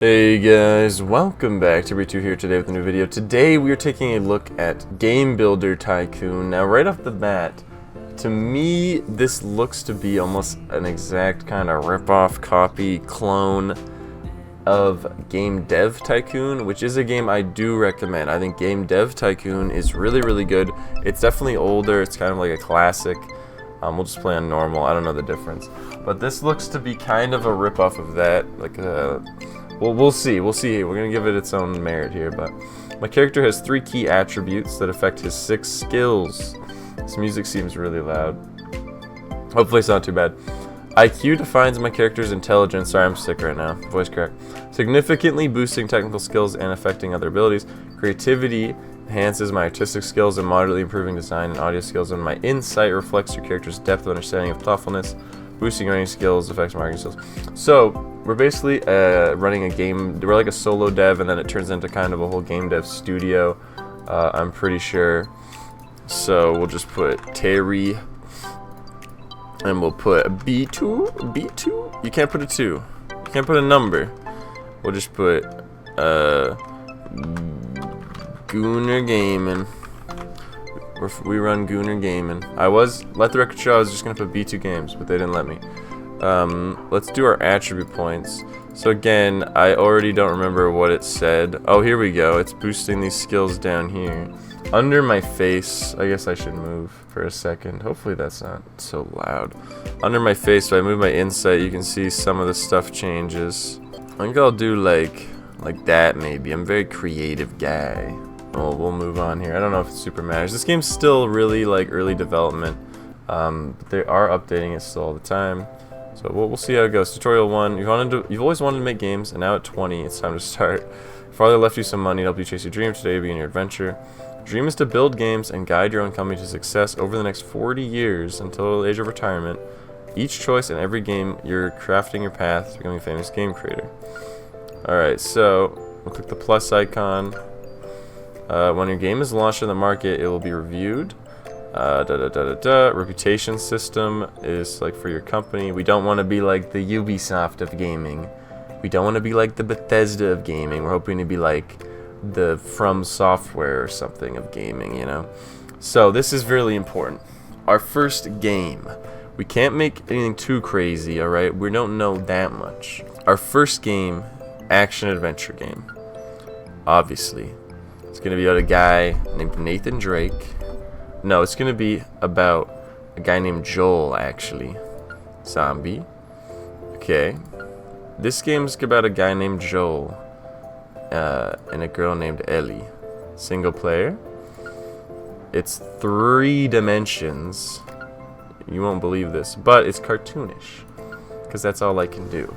Hey guys, welcome back to Ritu here today with a new video. Today we are taking a look at Game Builder Tycoon. Now right off the bat, to me this looks to be almost an exact kind of rip-off, copy, clone of Game Dev Tycoon, which is a game I do recommend. I think Game Dev Tycoon is really good. It's definitely older, it's kind of like a classic. We'll just play on normal, I don't know the difference. But this looks to be kind of a rip-off of that, like a... Well, we'll see. We're gonna give it its own merit here, but my character has 3 key attributes that affect his 6 skills. This music seems really loud. Hopefully it's not too bad. IQ defines my character's intelligence. Sorry, I'm sick right now. Voice crack. Significantly boosting technical skills and affecting other abilities. Creativity enhances my artistic skills and moderately improving design and audio skills. And my insight reflects your character's depth of understanding of thoughtfulness. Boosting writing skills affects marketing skills. So we're basically running a game. We're like a solo dev, and then it turns into kind of a whole game dev studio. I'm pretty sure. So we'll just put Terry, and we'll put B2. B2. You can't put a 2. You can't put a number. We'll just put Gooner Gaming. We run Gooner Gaming. Let the record show I was just gonna put B2 Games, but they didn't let me. Let's do our attribute points. So again, I already don't remember what it said. Oh, here we go. It's boosting these skills down here. Under my face, I guess I should move for a second. Hopefully that's not so loud. Under my face, if I move my insight, you can see some of the stuff changes. I think I'll do like that maybe. I'm a very creative guy. Oh, we'll move on here. I don't know if it super matters. This game's still really like early development. But they are updating it still all the time. So we'll see how it goes. Tutorial 1. You've always wanted to make games, and now at 20, it's time to start. Your father left you some money to help you chase your dream. Today begin your adventure. Your dream is to build games and guide your own company to success over the next 40 years until the age of retirement. Each choice in every game, you're crafting your path to becoming a famous game creator. Alright, so we'll click the plus icon. When your game is launched in the market, it will be reviewed. Reputation system is like for your company. We don't want to be like the Ubisoft of gaming. We don't want to be like the Bethesda of gaming. We're hoping to be like the From Software or something of gaming, you know. So this is really important. Our first game. We can't make anything too crazy, alright? We don't know that much. Our first game, action adventure game. Obviously. It's going to be about a guy named Nathan Drake. No, it's going to be about a guy named Joel, actually. Zombie. Okay. This game's about a guy named Joel and a girl named Ellie. Single player. It's 3 dimensions. You won't believe this, but it's cartoonish. Because that's all I can do.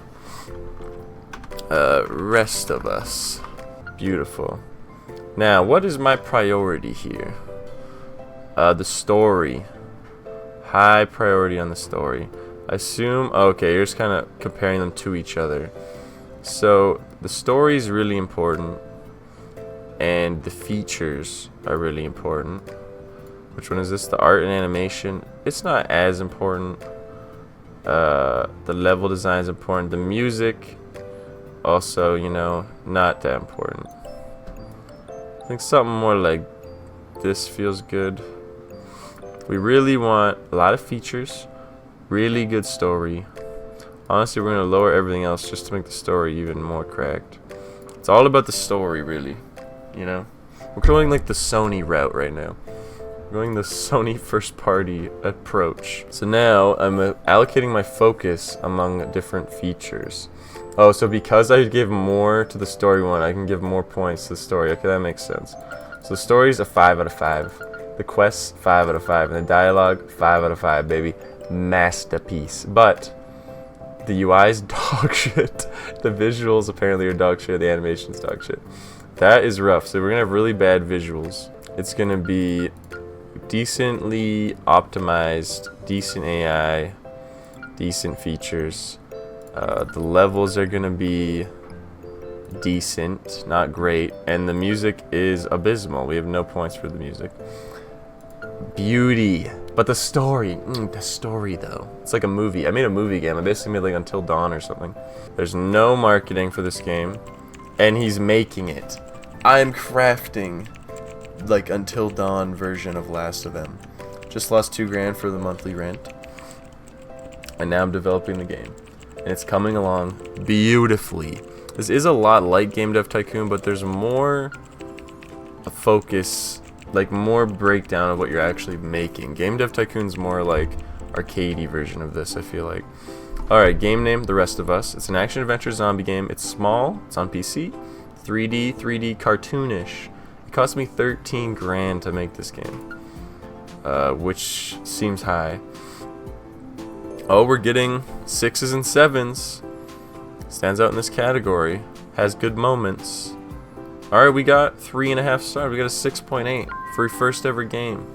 Rest of Us. Beautiful. Now, what is my priority here? The story. High priority on the story. I assume... Okay, you're just kind of comparing them to each other. So, the story is really important. And the features are really important. Which one is this? The art and animation. It's not as important. The level design is important. The music, also, you know, not that important. I think something more like this feels good. We really want a lot of features, really good story. Honestly, we're going to lower everything else just to make the story even more cracked. It's all about the story, really, you know? We're going like the Sony route right now. We're going the Sony first party approach. So now I'm allocating my focus among different features. Oh, so because I gave more to the story one, I can give more points to the story. Okay, that makes sense. So the story's a 5 out of 5. The quests, 5 out of 5. And the dialogue, 5 out of 5, baby. Masterpiece. But the UI's dog shit. The visuals apparently are dog shit. The animation's dog shit. That is rough. So we're going to have really bad visuals. It's going to be decently optimized, decent AI, decent features. The levels are gonna be decent, not great, and the music is abysmal. We have no points for the music. Beauty. But the story though. It's like a movie. I made a movie game. I basically made like Until Dawn or something. There's no marketing for this game, and he's making it. I'm crafting like Until Dawn version of Last of Them. Just lost $2 for the monthly rent, and now I'm developing the game, and it's coming along beautifully. This is a lot like Game Dev Tycoon, but there's more focus, like more breakdown of what you're actually making. Game Dev Tycoon's more like arcadey version of this, I feel like. Alright, game name, The Rest of Us. It's an action-adventure zombie game. It's small, it's on PC, 3D cartoonish. It cost me $13 to make this game, which seems high. Oh, we're getting 6s and 7s. Stands out in this category. Has good moments. Alright, we got 3.5 stars. We got a 6.8 for first ever game.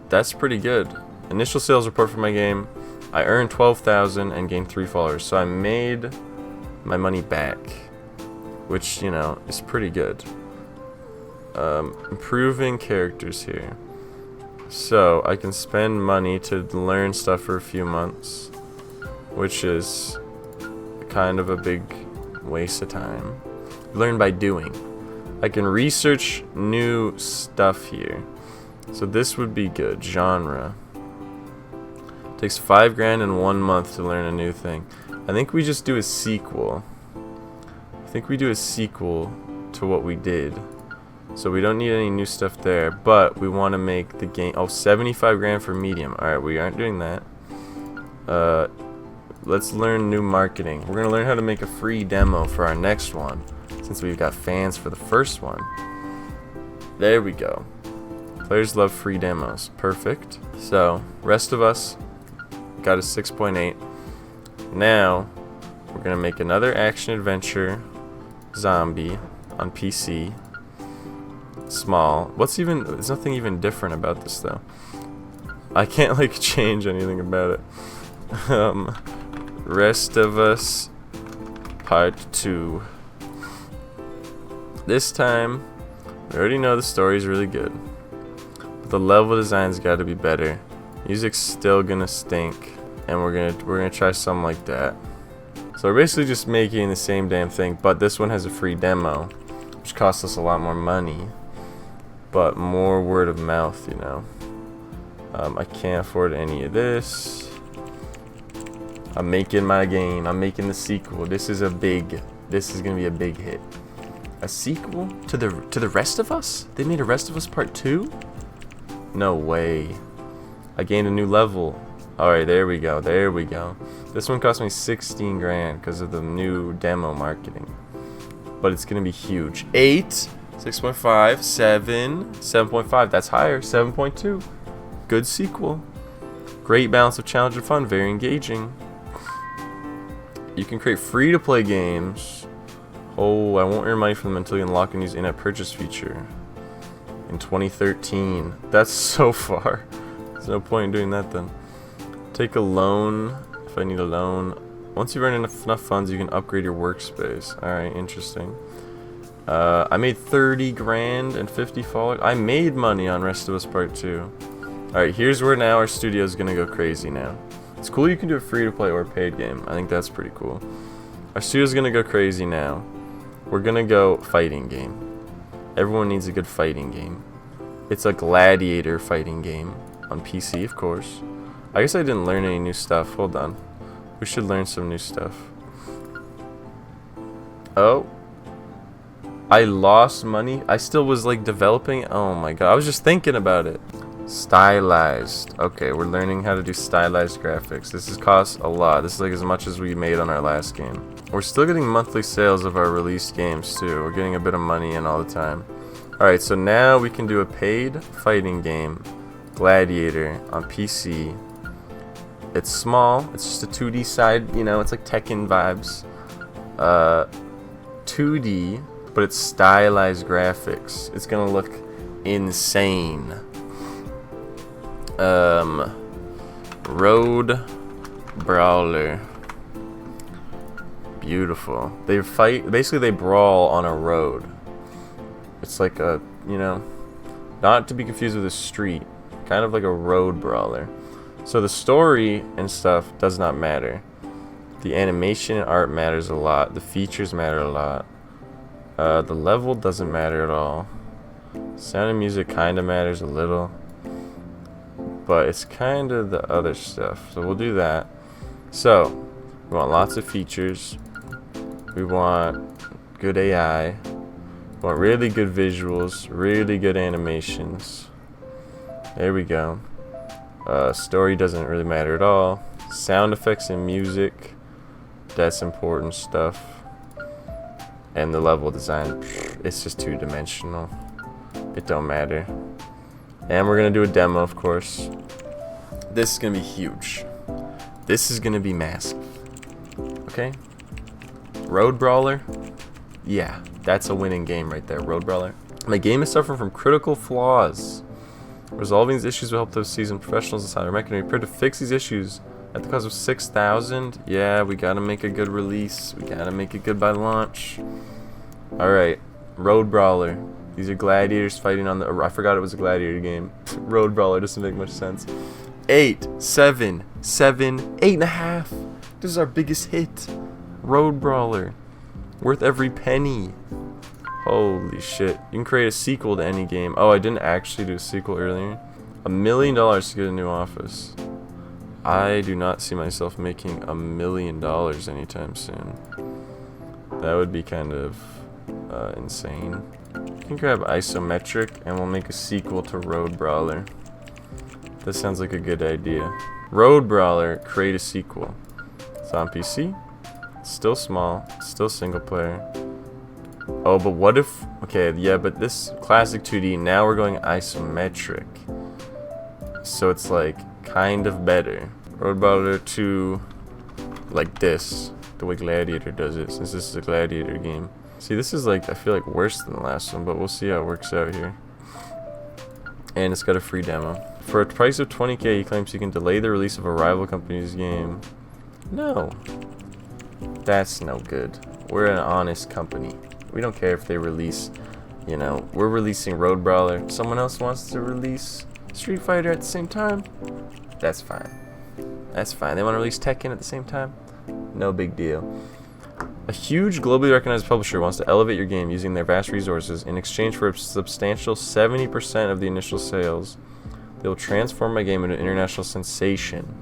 That's pretty good. Initial sales report for my game. I earned 12,000 and gained 3 followers. So I made my money back, which, you know, is pretty good. Improving characters here. So I can spend money to learn stuff for a few months, which is kind of a big waste of time. Learn by doing. I can research new stuff here. So this would be good. Genre. Takes $5 in 1 month to learn a new thing. I think we just do a sequel. I think we do a sequel to what we did. So we don't need any new stuff there, but we want to make the game. Oh, $75 for medium. Alright, we aren't doing that. Let's learn new marketing. We're going to learn how to make a free demo for our next one, since we've got fans for the first one. There we go. Players love free demos. Perfect. So, Rest of Us got a 6.8. Now, we're going to make another action-adventure zombie on PC. Small. There's nothing even different about this, though. I can't, like, change anything about it. Rest of Us Part 2. This time, we already know the story's really good, but the level design's got to be better. Music's still gonna stink, and we're gonna try something like that. So we're basically just making the same damn thing, but this one has a free demo, which costs us a lot more money, but more word of mouth, you know. I can't afford any of this. I'm making my game. I'm making the sequel. This is gonna be a big hit. A sequel to the Rest of Us? They made a Rest of Us Part 2? No way. I gained a new level. Alright, there we go. There we go. This one cost me $16 because of the new demo marketing. But it's gonna be huge. 8, 6.5, 7, 7.5. That's higher. 7.2. Good sequel. Great balance of challenge and fun. Very engaging. You can create free-to-play games. Oh, I won't earn money from them until you unlock and use in-app purchase feature. In 2013. That's so far. There's no point in doing that then. Take a loan if I need a loan. Once you earn enough funds, you can upgrade your workspace. Alright, interesting. I made $30 and 50 followers. I made money on Rest of Us Part 2. Alright, here's where now our studio is gonna go crazy now. It's cool you can do a free-to-play or paid game. I think that's pretty cool. Our studio's gonna go crazy now. We're gonna go fighting game. Everyone needs a good fighting game. It's a gladiator fighting game on PC, of course. I guess I didn't learn any new stuff. Hold on. We should learn some new stuff. Oh. I lost money. I still was like developing. Oh my god. I was just thinking about it. Stylized. Okay, we're learning how to do stylized graphics. This costs a lot. This is like as much as we made on our last game. We're still getting monthly sales of our released games too. We're getting a bit of money in all the time. Alright, so now we can do a paid fighting game. Gladiator on PC. It's small. It's just a 2D side, you know, it's like Tekken vibes. 2D, but it's stylized graphics. It's gonna look insane. Road Brawler. Beautiful. They fight, basically they brawl on a road. It's like a, you know, not to be confused with a street, kind of like a road brawler. So the story and stuff does not matter. The animation and art matters a lot. The features matter a lot. The level doesn't matter at all. Sound and music kind of matters a little. But it's kind of the other stuff. So we'll do that. So, we want lots of features. We want good AI. We want really good visuals. Really good animations. There we go. Story doesn't really matter at all. Sound effects and music. That's important stuff. And the level design, it's just two-dimensional. It don't matter. And we're gonna do a demo, of course. This is gonna be huge. This is gonna be massive. Okay? Road Brawler? Yeah, that's a winning game right there, Road Brawler. My game is suffering from critical flaws. Resolving these issues will help those seasoned professionals decide our mechanism. Prepared to fix these issues at the cost of 6,000. Yeah, we gotta make a good release. We gotta make it good by launch. Alright, Road Brawler. These are gladiators fighting on the... I forgot it was a gladiator game. Road Brawler doesn't make much sense. 8, 7, 7, 8.5. This is our biggest hit. Road Brawler. Worth every penny. Holy shit. You can create a sequel to any game. Oh, I didn't actually do a sequel earlier. $1 million to get a new office. I do not see myself making $1 million anytime soon. That would be kind of insane. You can grab Isometric and we'll make a sequel to Road Brawler. That sounds like a good idea. Road Brawler, create a sequel. It's on PC. It's still small. It's still single player. Oh, but what if... Okay, yeah, but this classic 2D, now we're going isometric. So it's like kind of better. Road Brawler 2, like this. The way Gladiator does it, since this is a Gladiator game. See, this is like, I feel like worse than the last one, but we'll see how it works out here. And it's got a free demo. For a price of 20K, he claims he can delay the release of a rival company's game. No. That's no good. We're an honest company. We don't care if they release, you know, we're releasing Road Brawler. Someone else wants to release Street Fighter at the same time. That's fine. That's fine. They want to release Tekken at the same time. No big deal. A huge globally recognized publisher wants to elevate your game using their vast resources. In exchange for a substantial 70% of the initial sales, they'll transform my game into an international sensation.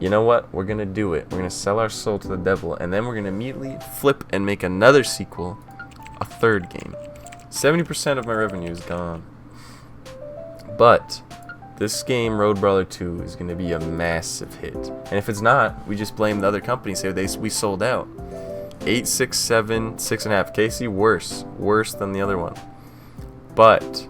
You know what? We're gonna do it. We're gonna sell our soul to the devil, and then we're gonna immediately flip and make another sequel, a third game. 70% of my revenue is gone. But this game, Road Brawler 2, is gonna be a massive hit. And if it's not, we just blame the other company. Say we sold out. 8, 6, 7, 6.5. Casey, worse than the other one. But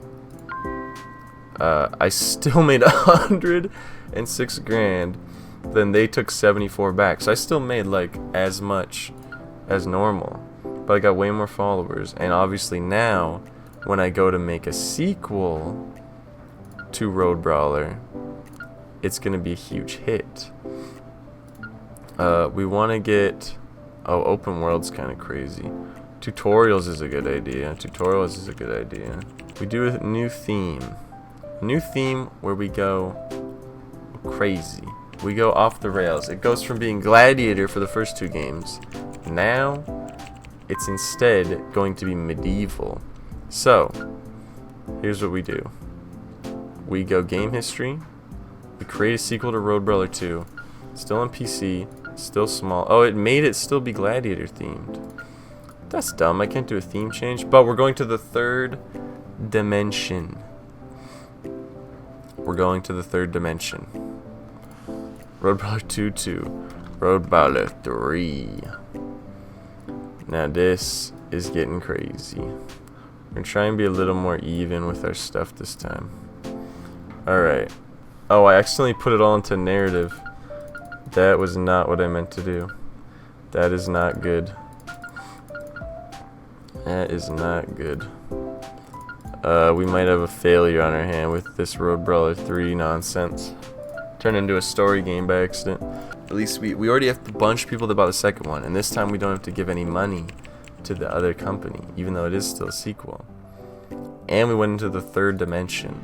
I still made 106 grand. Then they took 74 back. So I still made like as much as normal. But I got way more followers. And obviously now, when I go to make a sequel to Road Brawler, it's going to be a huge hit. We want to get... Oh, open world's kind of crazy. Tutorials is a good idea. Tutorials is a good idea. We do a new theme. A new theme where we go crazy. We go off the rails. It goes from being Gladiator for the first 2 games. Now, it's instead going to be medieval. So, here's what we do. We go game history. We create a sequel to Road Brawler 2. Still on PC. Still small. Oh, it made it still be Gladiator themed. That's dumb. I can't do a theme change. But we're going to the 3rd dimension. We're going to the 3rd dimension. Road Brawler 2, Road Brawler 3. Now this is getting crazy. We're gonna try and be a little more even with our stuff this time. Alright. Oh, I accidentally put it all into narrative. That was not what I meant to do. That is not good. That is not good. We might have a failure on our hand with this Road Brawler 3 nonsense. Turned into a story game by accident. At least we already have a bunch of people that bought the second one, and this time we don't have to give any money to the other company, even though it is still a sequel. And we went into the 3rd dimension.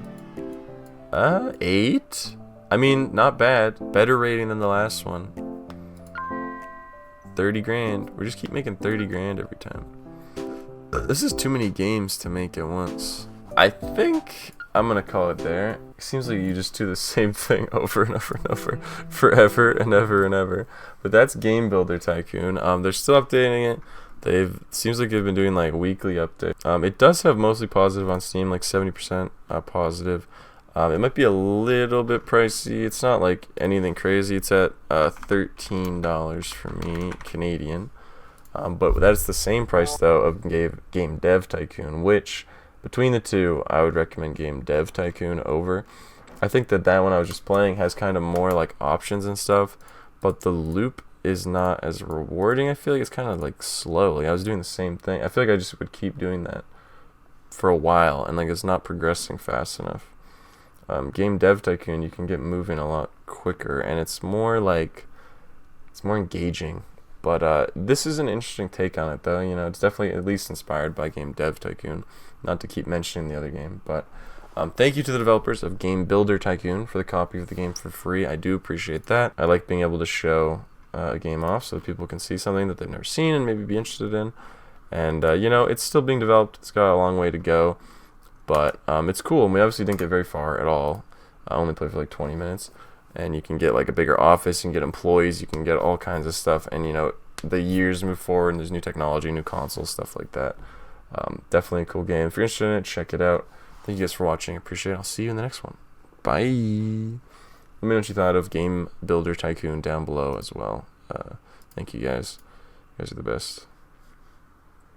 8? I mean, not bad. Better rating than the last one. 30 grand. We just keep making 30 grand every time. This is too many games to make at once. I think I'm gonna call it there. It seems like you just do the same thing over and over and over, forever and ever and ever. But that's Game Builder Tycoon. They're still updating it. Seems like they've been doing like weekly updates. It does have mostly positive on Steam, like 70% positive. It might be a little bit pricey. It's not like anything crazy. It's at $13 for me, Canadian. But that's the same price though of Game Dev Tycoon, which between the two, I would recommend Game Dev Tycoon over. I think that one I was just playing has kind of more like options and stuff, but the loop is not as rewarding. I feel like it's kind of like slow. Like I was doing the same thing. I feel like I just would keep doing that for a while, and like it's not progressing fast enough. Game Dev Tycoon, you can get moving a lot quicker, and it's more engaging. But this is an interesting take on it, though. You know, it's definitely at least inspired by Game Dev Tycoon. Not to keep mentioning the other game, but thank you to the developers of Game Builder Tycoon for the copy of the game for free. I do appreciate that. I like being able to show a game off so that people can see something that they've never seen and maybe be interested in. And you know, it's still being developed. It's got a long way to go, but it's cool. And we obviously didn't get very far at all. I only played for like 20 minutes. And you can get like a bigger office, you can get employees, you can get all kinds of stuff, and you know, the years move forward and there's new technology, new consoles, stuff like that. Definitely a cool game. If you're interested in it, check it out. Thank you guys for watching. Appreciate it. I'll see you in the next one. Bye. Let me know what you thought of Game Builder Tycoon down below as well. Thank you guys. You guys are the best.